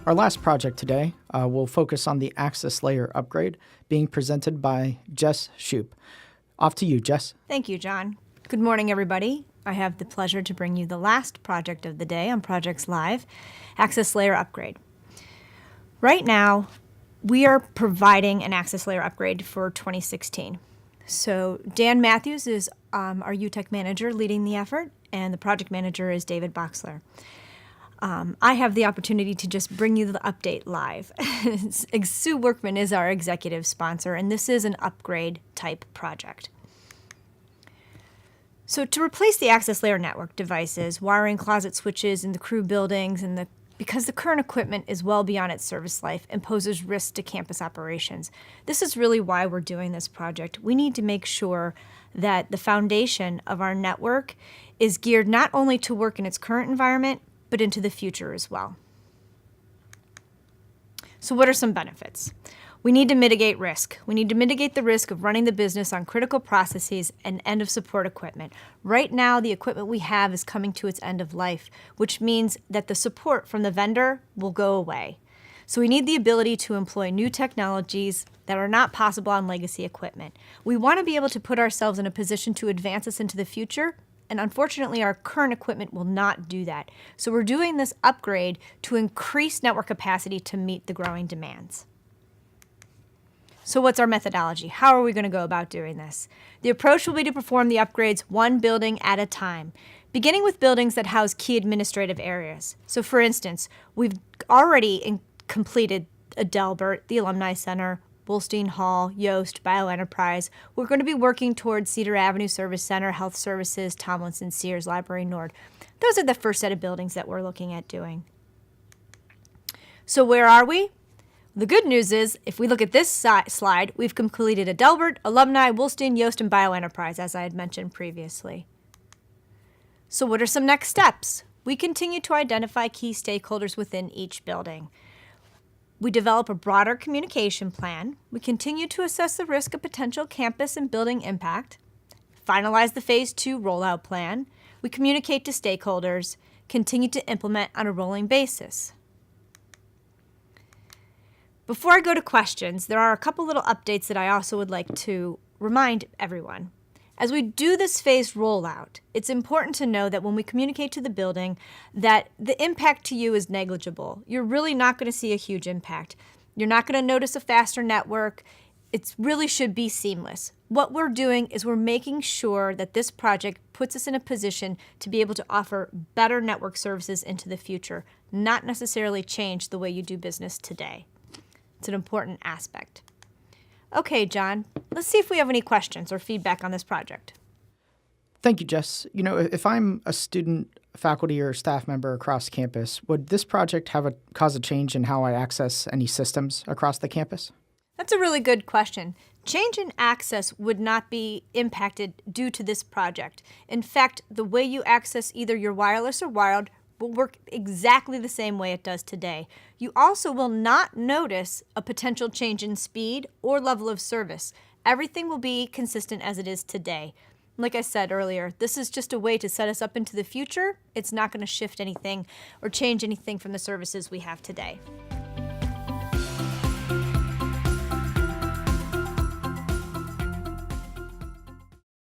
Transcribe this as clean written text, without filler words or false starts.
Our last project today will focus on the access layer upgrade being presented by Jess Shoup. Off to you, Jess. Thank you, John. Good morning, everybody. I have the pleasure to bring you the last project of the day on Projects Live, Access Layer Upgrade. Right now, we are providing an access layer upgrade for 2016. So Dan Matthews is our UTech manager leading the effort, and the project manager is David Boxler. I have the opportunity to just bring you the update live. Sue Workman is our executive sponsor, and this is an upgrade type project. So to replace the access layer network devices, wiring closet switches in the crew buildings, because the current equipment is well beyond its service life and poses risk to campus operations. This is really why we're doing this project. We need to make sure that the foundation of our network is geared not only to work in its current environment, but into the future as well. So what are some benefits? We need to mitigate risk. We need to mitigate the risk of running the business on critical processes and end of support equipment. Right now, the equipment we have is coming to its end of life, which means that the support from the vendor will go away. So we need the ability to employ new technologies that are not possible on legacy equipment. We want to be able to put ourselves in a position to advance us into the future, and unfortunately, our current equipment will not do that. So we're doing this upgrade to increase network capacity to meet the growing demands. So what's our methodology? How are we going to go about doing this? The approach will be to perform the upgrades one building at a time, beginning with buildings that house key administrative areas. So for instance, we've already completed Adelbert, the Alumni Center, Wolstein Hall, Yost, Bioenterprise. We're going to be working towards Cedar Avenue Service Center, Health Services, Tomlinson, Sears, Library Nord. Those are the first set of buildings that we're looking at doing. So where are we? The good news is, if we look at this slide, we've completed Adelbert, Alumni, Wolstein, Yost, and Bioenterprise, as I had mentioned previously. So what are some next steps? We continue to identify key stakeholders within each building. We develop a broader communication plan. We continue to assess the risk of potential campus and building impact. Finalize the Phase 2 rollout plan. We communicate to stakeholders. Continue to implement on a rolling basis. Before I go to questions, there are a couple little updates that I also would like to remind everyone. As we do this phased rollout, it's important to know that when we communicate to the building that the impact to you is negligible. You're really not going to see a huge impact. You're not going to notice a faster network. It really should be seamless. What we're doing is we're making sure that this project puts us in a position to be able to offer better network services into the future, not necessarily change the way you do business today. It's an important aspect. Okay, John, let's see if we have any questions or feedback on this project. Thank you, Jess. If I'm a student, faculty, or staff member across campus, would this project cause a change in how I access any systems across the campus? That's a really good question. Change in access would not be impacted due to this project. In fact, the way you access either your wireless or wired will work exactly the same way it does today. You also will not notice a potential change in speed or level of service. Everything will be consistent as it is today. Like I said earlier, this is just a way to set us up into the future. It's not going to shift anything or change anything from the services we have today.